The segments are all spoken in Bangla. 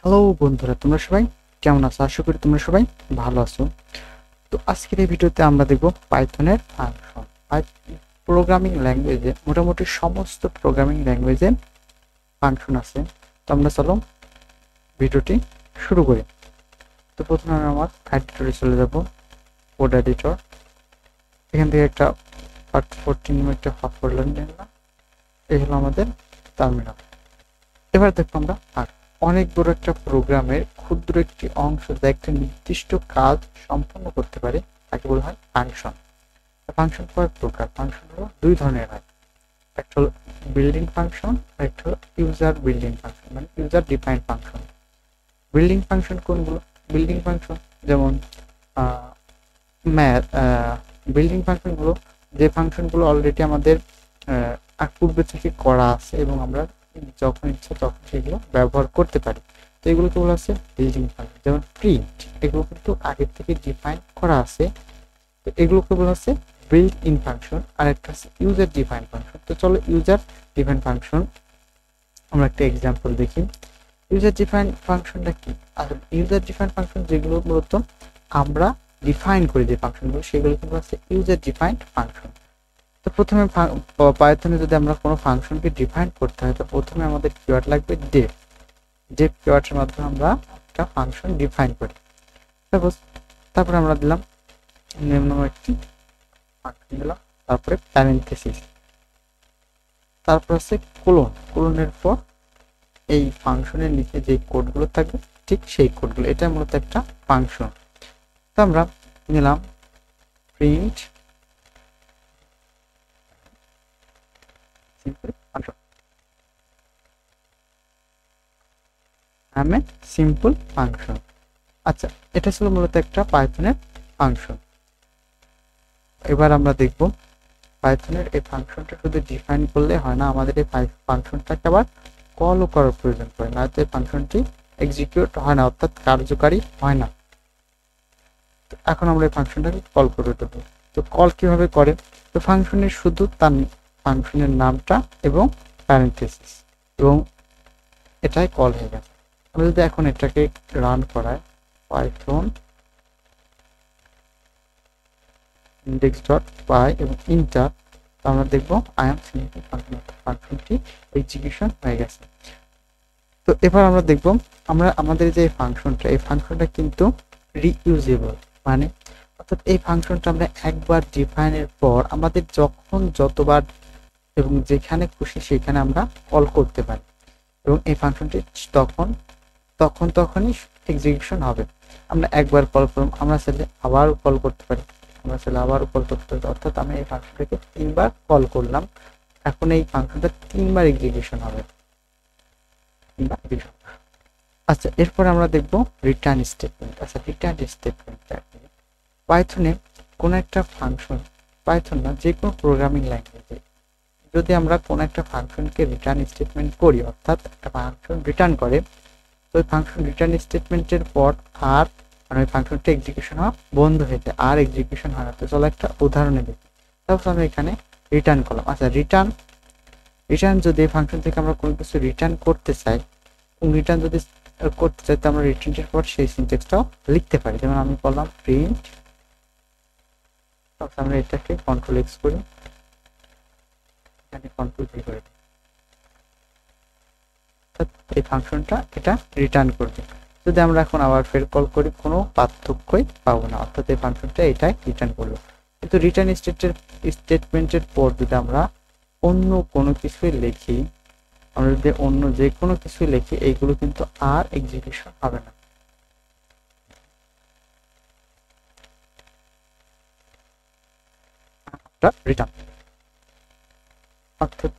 হ্যালো বন্ধুরা, তোমরা সবাই কেমন আছো? আশা করি তোমরা সবাই ভালো আছো। তো আজকের এই ভিডিওতে আমরা দেখব পাইথনের ফাংশন। প্রোগ্রামিং ল্যাঙ্গুয়েজে মোটামুটি সমস্ত প্রোগ্রামিং ল্যাঙ্গুয়েজে ফাংশন আছে। তো আমরা চলো ভিডিওটি শুরু করি। তো প্রথমে আমি আমার এডিটরে চলে যাব, কোড এডিটর। এখান থেকে একটা পার্ট 14 একটা হট ফোল্ডার নিলাম। এই হলো আমাদের টার্মিনাল। এবার দেখবো আমরা অনেক বড় একটা প্রোগ্রামের ক্ষুদ্র একটি অংশ যা একটা নির্দিষ্ট কাজ সম্পন্ন করতে পারে তাকে বলা হয় ফাংশন। ফাংশন কয়েক প্রকার। ফাংশন হলো দুই ধরনের হয়, একটা হলো বিল্ডিং ফাংশন আর একটা হলো ইউজার বিল্ডিং ফাংশন, মানে user defined function. Building function কোনগুলো? বিল্ডিং ফাংশন যেমন ম্যাথ, বিল্ডিং ফাংশনগুলো যে ফাংশনগুলো অলরেডি আমাদের পূর্বে থেকে করা আছে এবং আমরা যখন ইচ্ছা তখন সেগুলো ব্যবহার করতে পারি। তো এগুলোকে বলা আছে বিল্ডিং ফাংশন। যেমন প্রিন্ট, এগুলো কিন্তু আগের থেকে ডিফাইন করা আছে, তো এগুলোকে বলা আছে বিল্ট ইন ফাংশন। আর একটা আছে ইউজার ডিফাইন ফাংশন। তো চলো ইউজার ডিফাইন ফাংশন আমরা একটা এক্সাম্পল দেখি। ইউজার ডিফাইন ফাংশনটা কি? আর ইউজার ডিফাইন ফাংশন যেগুলো মূলত আমরা ডিফাইন করে যে ফাংশনগুলো, সেগুলো কিন্তু আছে ইউজার ডিফাইন্ড ফাংশন। তো প্রথমে পাইথনে যদি আমরা কোনো ফাংশনকে ডিফাইন করতে হয়, তো প্রথমে আমাদের কিওয়ার্ড লাগবে ডেফ। ডেফ কিওয়ার্ডের মাধ্যমে আমরা একটা ফাংশন ডিফাইন করি। সাপোজ তারপরে আমরা দিলাম নেম নামে একটি ফাংশন দিলাম, তারপরে প্যারেন্থেসিস, তারপর আছে কোলন। কোলনের পর এই ফাংশনের নিচে যে কোডগুলো থাকবে ঠিক সেই কোডগুলো, এটা মূলত একটা ফাংশন। তো আমরা নিলাম প্রিন্ট সিম্পল ফাংশন, নামে সিম্পল ফাংশন। আচ্ছা, এটা ছিল মূলত একটা পাইথনের ফাংশন। এবার আমরা দেখব পাইথনের এই ফাংশনটা শুধু ডিফাইন করলে হয় না, আমাদের এই ফাংশনটাকে আবার কলও করার প্রয়োজন পড়ে, নয়তো এই ফাংশনটি এক্সিকিউট হয় না, অর্থাৎ কার্যকারী হয় না। এখন আমরা এই ফাংশনটাকে কল করে দেবো। তো কল কিভাবে করে? তো ফাংশনের শুধু তার ফাংশনের নামটা এবং প্যারেন্থেসিস, এবং এটাই কল হয়ে গেছে। আমরা যদি এখন এটাকে রান করাই, পাইথন index.py এবং ইন্টার, আমরা দেখবো আই এম সিম্পল ফাংশন, ফাংশনটি এক্সিকিউশন হয়ে গেছে। তো এবার আমরা দেখব আমরা আমাদের যে ফাংশনটা, এই ফাংশনটা কিন্তু রিইউজেবল, মানে অর্থাৎ এই ফাংশনটা আমরা একবার ডিফাইনের পর আমাদের যখন যতবার এবং যেখানে খুশি সেখানে আমরা কল করতে পারি, এবং এই ফাংশনটি তখনই এক্সিকিউশন হবে। আমরা একবার কল করলাম, আমরা চাইলে আবারও কল করতে পারি, আমরা চাইলে আবারও কল করতে পারি। অর্থাৎ আমি এই ফাংশনটাকে 3বার কল করলাম, এখন এই ফাংশনটা 3বার এক্সিকিউশন হবে। আচ্ছা, এরপর আমরা দেখব রিটার্ন স্টেটমেন্ট। আচ্ছা, রিটার্ন স্টেটমেন্টটা পাইথনে কোনো একটা ফাংশন, পাইথন না যে কোনো প্রোগ্রামিং ল্যাঙ্গুয়েজে যদি আমরা কোনো একটা ফাংশনকে রিটার্ন স্টেটমেন্ট করি, অর্থাৎ একটা ফাংশন রিটার্ন করে, তো ওই ফাংশন রিটার্ন স্টেটমেন্টের পর আর মানে ওই ফাংশনটা এক্সিকিউশন হওয়া বন্ধ হয়ে যায়, আর এক্সিকিউশন হয় না। তো চলো একটা উদাহরণে দেখি। তারপর আমি এখানে রিটার্ন করলাম। আচ্ছা, রিটার্ন যদি এই ফাংশন থেকে আমরা কোনো কিছু রিটার্ন করতে চাই, রিটার্ন যদি করতে চাই, তো আমরা রিটার্নের পর সেই সিনট্যাক্সটাও লিখতে পারি। যেমন আমি বললাম প্রিন্ট, তারপর আমরা এটাকে কন্ট্রোল এক্স করি, এখানে কন্ট্রোল ভি করে দিই, এই ফাংশনটা এটা রিটার্ন করবে। যদি আমরা এখন আবার ফের কল করি, কোনো পার্থক্যই পাবো না, অর্থাৎ এই ফাংশনটা এটাই রিটার্ন করলো। কিন্তু রিটার্ন স্টেটমেন্টের পর যদি আমরা অন্য কোনো কিছুই লিখি, আমরা যদি অন্য যে কোনো কিছুই লিখি, এইগুলো কিন্তু আর এক্সিকিউশন হবে না। রিটার্ন অর্থাৎ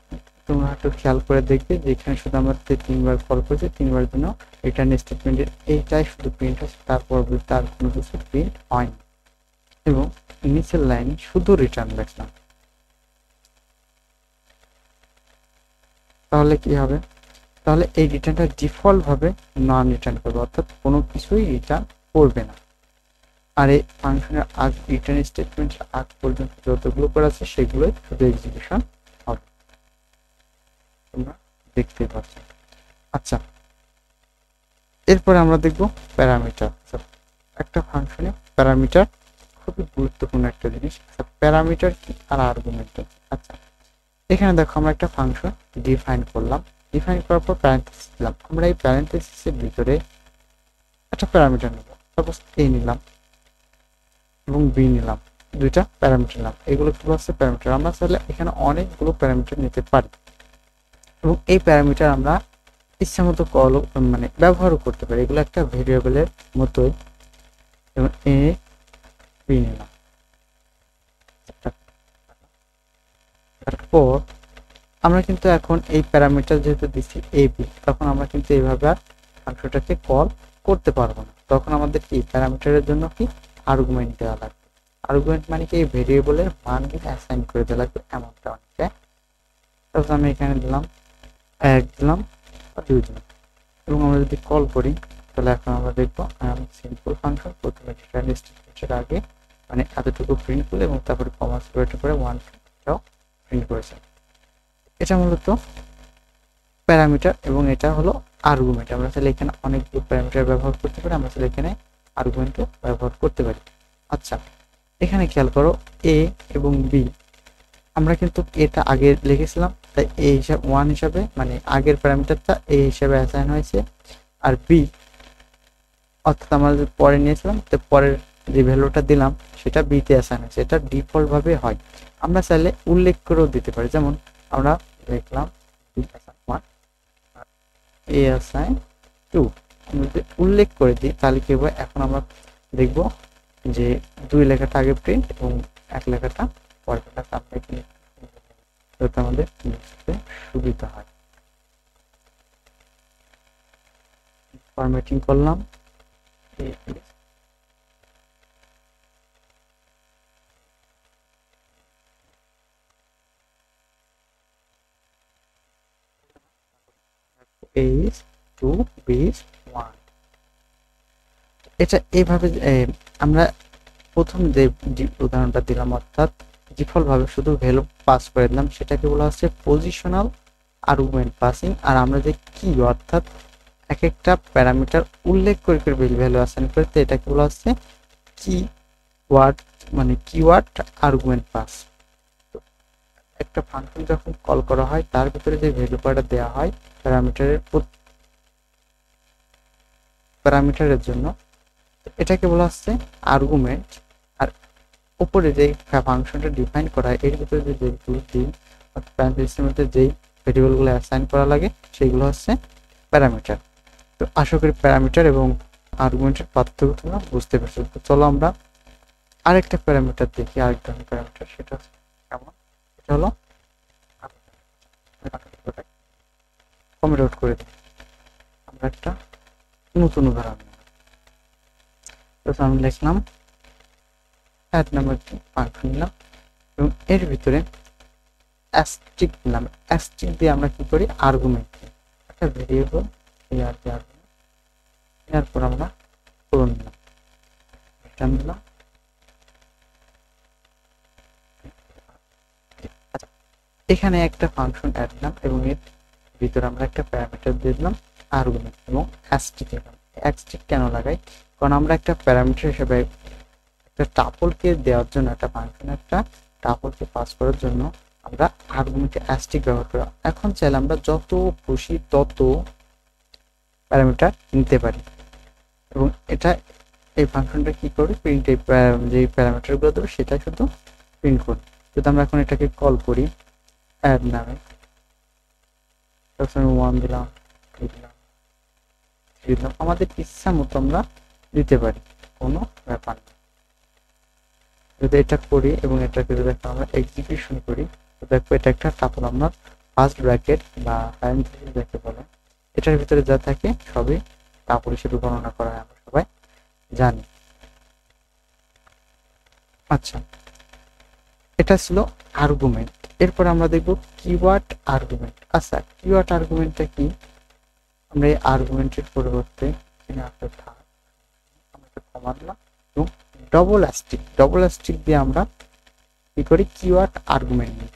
তোমরা একটু খেয়াল করে দেখবে যে এখানে শুধু আমরা 3বার কল করেছি, 3বার জন্য রিটার্ন স্টেটমেন্টের এইটাই শুধু প্রিন্ট হচ্ছে, তারপর তার কোনো কিছু প্রিন্ট হয়নি, এবং ইনিশিয়াল লাইনে শুধু রিটার্ন লিখলাম। তাহলে কি হবে? তাহলে এই রিটার্নটা ডিফল্ট ভাবে নন রিটার্ন করবে, অর্থাৎ কোনো কিছুই রিটার্ন করবে না। আর এই ফাংশনের আগ রিটার্ন স্টেটমেন্টের আগ পর্যন্ত যতগুলো করে আছে সেগুলোই শুধু এক্সিকিউশন হবে, তোমরা দেখতে পাচ্ছ। আচ্ছা, এরপরে আমরা দেখব প্যারামিটার। একটা ফাংশনে প্যারামিটার খুবই গুরুত্বপূর্ণ একটা জিনিস। প্যারামিটার কি আর আর্গুমেন্ট কি? আচ্ছা, এখানে দেখো আমরা একটা ফাংশন ডিফাইন করলাম, ডিফাইন করার পর প্যারেন্থেসিস দিলাম। আমরা এই প্যারেন্থেসিসের ভিতরে একটা প্যারামিটার নেব, সাপোজ এ নিলাম এবং বি নিলাম, দুইটা প্যারামিটার নিলাম। এগুলো কি হচ্ছে প্যারামিটার। আমরা চাইলে এখানে অনেকগুলো প্যারামিটার নিতে পারি এবং এই প্যারামিটার আমরা ইচ্ছা মতো কল মানে ব্যবহারও করতে পারি। এগুলো একটা ভেরিয়েবলের মতোই। এবং এ বি নিলাম, তারপর আমরা কিন্তু এখন এই প্যারামিটার যেহেতু দিচ্ছি এ বি, তখন আমরা কিন্তু এইভাবে আর ফাংশনটাকে কল করতে পারবো না। তখন আমাদের কি প্যারামিটারের জন্য কি আর্গুমেন্ট দেওয়া লাগবে। আর্গুমেন্ট মানে কি এই ভেরিয়েবলের মানগুলো অ্যাসাইন করে দেওয়া লাগবে, এমনটা অনেকটা। তারপর আমি এখানে দিলাম 1 দিলাম বা 2 দিলাম এবং আমরা যদি কল করি তাহলে এখন আমরা দেখবো সিম্পল ফাংশন। প্রথমে স্টেটমেন্টের আগে মানে এতটুকু প্রিন্ট করলে এবং তারপরে কমা সেপারেট করে 1 2 প্রিন্ট করেছে। এটা মূলত প্যারামিটার এবং এটা হলো আর্গুমেন্ট। আমরা চাইলে এখানে অনেকগুলো প্যারামিটার ব্যবহার করতে পারি, আমরা চাইলে এখানে আর্গুমেন্টও ব্যবহার করতে পারি। আচ্ছা, এখানে খেয়াল করো এ এবং বি, আমরা কিন্তু এটা আগে লিখেছিলাম, তাই এ হিসাবে 1 হিসাবে মানে আগের প্যারামিটারটা এ হিসাবে অ্যাসাইন হয়েছে, আর বি অর্থাৎ আমরা যে পরে নিয়েছিলাম তো পরের যে ভ্যালুটা দিলাম সেটা বিতে অ্যাসাইন হয়েছে। এটা ডিফল্ট ভাবে হয়। আমরা চাইলে উল্লেখ করেও দিতে পারি, যেমন আমরা লিখলাম বি অ্যাসাইন 1 আর এ অ্যাসাইন 2। আমরা যদি উল্লেখ করে দিই তাহলে কি হবে, এখন আমরা দেখব যে 2 লেখাটা আগে প্রিন্ট এবং 1 লেখাটা পরে আমরা এখানে যাতে আমাদের বুঝতে সুবিধা হয়। ফরম্যাটিং করলাম, is 2 base 1। এটা এইভাবে আমরা প্রথম যে উদাহরণটা দিলাম অর্থাৎ ডিফল্ট ভাবে শুধু ভ্যালু পাস করে দিলাম, সেটাকে বলা হচ্ছে পজিশনাল আর্গুমেন্ট পাসিং। আর আমরা যে কি অর্থাৎ এক একটা প্যারামিটার উল্লেখ করে করে ভ্যালু অ্যাসাইন করতে, এটাকে বলা হচ্ছে কিওয়ার্ড মানে কিওয়ার্ড আর্গুমেন্ট পাস। তো একটা ফাংশন যখন কল করা হয় তার ভিতরে যে ভ্যালু কয়টা দেওয়া হয় প্যারামিটারের জন্য, এটাকে বলা হচ্ছে আর্গুমেন্ট। আর উপরে যে ফাংশনটা ডিফাইন করা হয় এর ভিতরে যে যেগুলো দিই প্যারামিটারের মধ্যে যেই ভেরিয়েবলগুলো অ্যাসাইন করা লাগে সেগুলো হচ্ছে প্যারামিটার। তো আশা করি প্যারামিটার এবং আর্গুমেন্টের পার্থক্য তোমরা বুঝতে পারছো। তো চলো আমরা আরেকটা প্যারামিটার দেখি, আরেক ধরনের প্যারামিটার, সেটা কেমন। এটা হলো কমেন্ট আউট করে দিই, আমরা একটা নতুন উদাহরণ আমি লিখলাম অ্যাড নাম্বার ফাংশন নিলাম এবং এর ভিতরে অ্যাস্ট্রিক নিলাম। অ্যাস্ট্রিক দিয়ে আমরা কি করি আর্গুমেন্ট একটা ভেরিয়েবল এরপর আমরা করে নিলাম, রিটার্ন দিলাম। আচ্ছা, এখানে একটা ফাংশন অ্যাড দিলাম এবং এর ভিতরে আমরা একটা প্যারামিটার দিয়ে দিলাম আর্গুমেন্ট এবং অ্যাস্ট্রিক দিলাম। অ্যাস্ট্রিক কেন লাগাই, কারণ আমরা একটা প্যারামিটার হিসেবে একটা টাপলকে দেওয়ার জন্য একটা ফাংশন একটা টাপলকে পাস করার জন্য আমরা আর্গুমেন্টে অ্যাস্ট্রিক ব্যবহার করি। এখন চাইলে আমরা যত খুশি তত প্যারামিটার নিতে পারি এবং এটা এই ফাংশনটা কি করি প্রিন্ট এই যে প্যারামিটারগুলো দেবো সেটা শুধু প্রিন্ট করি। যদি আমরা এখন এটাকে কল করি অ্যাড নামে, প্রথমে 1 দিলাম 2 দিলাম 3 দিলাম, আমাদের ইচ্ছা মতো আমরা দিতে পারি, কোনো ব্যাপার না। যদি এটা করি এবং এটাকে যদি আমরা এক্সিকিউশন করি তো দেখবো এটা একটা টাপল, আমরা ফার্স্ট ব্র্যাকেট বা প্যারেন্থেসিস যাকে বলে এটার ভিতরে যা থাকে সবই টাপল হিসেবে গণনা করা হয়, আমরা সবাই জানি। আচ্ছা, এটা ছিল আর্গুমেন্ট। এরপর আমরা দেখব কিওয়ার্ড আর্গুমেন্ট। আচ্ছা, কিওয়ার্ড আর্গুমেন্টটা কি, আমরা এই আর্গুমেন্টের পরিবর্তে আমরা কমা দিলাম এবং ডবল অ্যাস্ট্রিক দিয়ে আমরা কি করি কিওয়ার্ড আর্গুমেন্ট নিই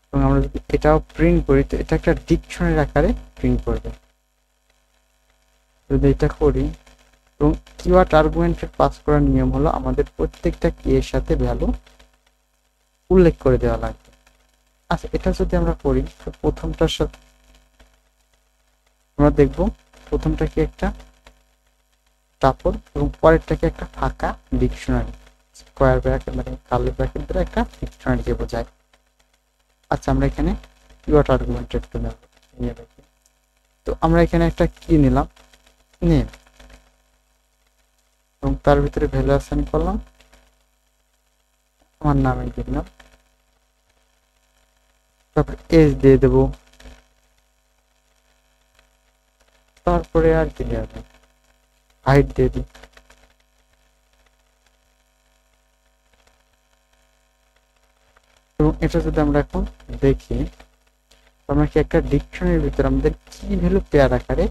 এবং আমরা যদি এটাও প্রিন্ট করি তো এটা একটা ডিকশনারি আকারে প্রিন্ট করবে। যদি এটা করি, এবং কিওয়ার্ড আর্গুমেন্টের পাস করার নিয়ম হলো আমাদের প্রত্যেকটা কি এর সাথে ভ্যালু উল্লেখ করে দেওয়া লাগবে। আচ্ছা, এটা যদি আমরা করি তো প্রথমটার সাথে আমরা দেখব প্রথমটা কি একটা টাপল এবং পরেরটা কি একটা ফাঁকা ডিকশনারি, স্কোয়ার ব্র্যাকেট মানে কার্লি ব্র্যাকেট দ্বারা একটা ডিকশনারিকে বোঝায়। আচ্ছা, আমরা এখানে কিওয়ার্ড আর্গুমেন্ট একটু নিয়ে রাখি। তো আমরা এখানে একটা কি নিলাম, নেম, এবং তার ভিতরে ভ্যালু অ্যাসাইন করলাম, আমার নামে দিলাম, তারপর এজ দিয়ে দেব, তারপরে আর কি দেওয়া হাইট দিয়ে দিই। এবং এটা যদি আমরা এখন দেখি, আমরা কি একটা ডিকশনারির ভিতরে আমাদের কি ভ্যালু পেয়ার আকারে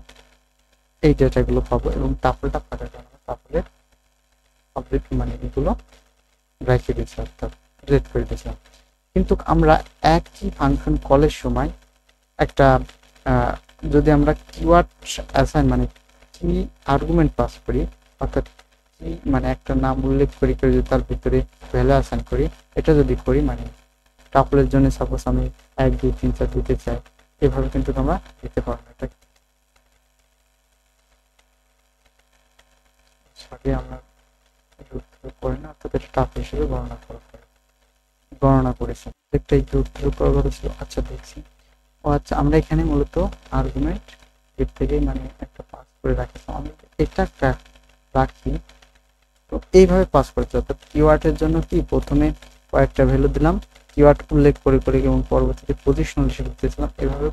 এই ডেটাগুলো পাবো, এবং টাপলটা ফাঁকা করে আমরা টাপলের অবজেক্ট মানে এগুলো রেখে দিয়েছি, অর্থাৎ ডিলিট করে দিয়েছিলাম। কিন্তু আমরা একই ফাংশন কলের সময় একটা যদি আমরা কিওয়ার্ড অ্যাসাইন মানে কি আর্গুমেন্ট পাস করি, অর্থাৎ কি মানে একটা নাম উল্লেখ করি করে যদি তার ভিতরে ভ্যালু অ্যাসাইন করি, এটা যদি করি মানে টাপলের জন্য সাপোজ আমি 1 2 3 4 দিতে চাই, এভাবে কিন্তু আমরা দিতে পারবো। এটা সরি আমরা করে না, অর্থাৎ এটা টাপল হিসেবে গণনা করেছি। একটা ছিল। আচ্ছা, দেখছি। ও আচ্ছা, আমরা এখানে মূলত আর্গুমেন্ট এর থেকে মানে একটা পাস করে রাখি। আমি এটা একটা রাখি, তো এইভাবে পাস করতে, অর্থাৎ কিওয়ার্ডের জন্য কি প্রথমে কয়েকটা ভ্যালু দিলাম, কিওয়ার্ড উল্লেখ করে করে এবং পরবর্তীতে পজিশনাল হিসেবে দিয়েছিলাম। এভাবে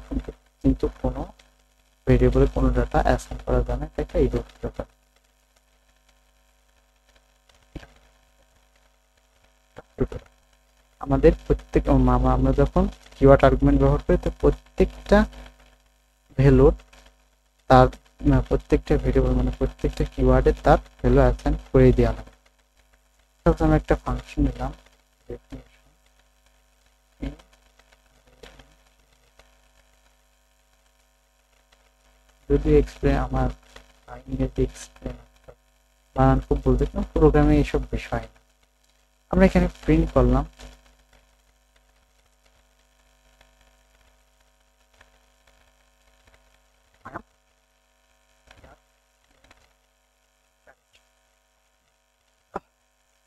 কিন্তু কোনো ভেরিয়েবলে কোনো ডাটা অ্যাসাইন করা যায় না। এটা এই ব্যাপার। আমাদের প্রত্যেক আমরা যখন কিওয়ার্ড আর্গুমেন্ট ব্যবহার করি, তো প্রত্যেকটা ভ্যালুর তার প্রত্যেকটা ভেরিয়েবল মানে প্রত্যেকটা কিওয়ার্ডের তার ভ্যালু অ্যাসাইন করে দেওয়া লাগে। তারপর আমরা একটা ফাংশন নিলাম, যদি এক্সপ্লেন আমার ইংরেজি এক্সপ্লেন বানান খুব বলতে প্রোগ্রামে এইসব বিষয় না। আমরা এখানে প্রিন্ট করলাম,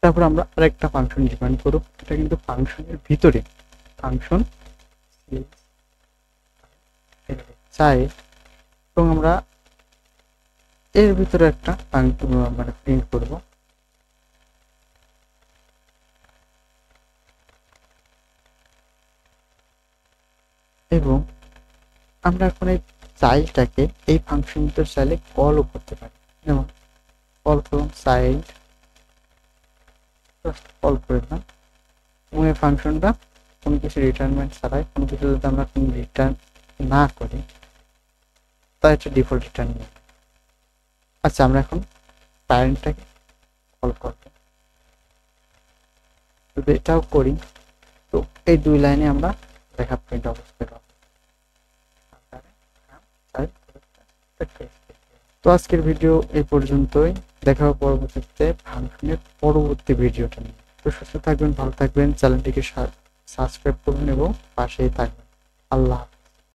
তারপর আমরা আরেকটা ফাংশন ডিফাইন করব। এটা কিন্তু ফাংশনের ভিতরে ফাংশন চাই, এবং আমরা এর ভিতরে একটা মানে প্রিন্ট করব। এবং আমরা এখন এই চাইল্ডটাকে এই ফাংশন ভিতরে চাইলে কলও করতে পারি। যেমন কল করলাম চাইল্ড, কল করে দিলাম, এবং এই ফাংশনটা কোনো কিছু রিটার্নমেন্ট ছাড়াই, কোনো কিছু যদি আমরা কোনো রিটার্ন না করি, তা একটা ডিফল্ট রিটার্ন নেই। আচ্ছা, আমরা এখন প্যারেন্টটাকে কল করব। যদি এটাও করি, তো এই 2 লাইনে আমরা দেখা প্রিন্ট অবস্থায় পাবো। তো আজকের ভিডিও এই পর্যন্তই। দেখা হবে পরবর্তীতে ফাংশনের পরবর্তী ভিডিওটা নিয়ে। তো সুস্থ থাকবেন, ভালো থাকবেন, চ্যানেলটিকে সাবস্ক্রাইব করবেন এবং পাশেই থাকবেন। আল্লাহ।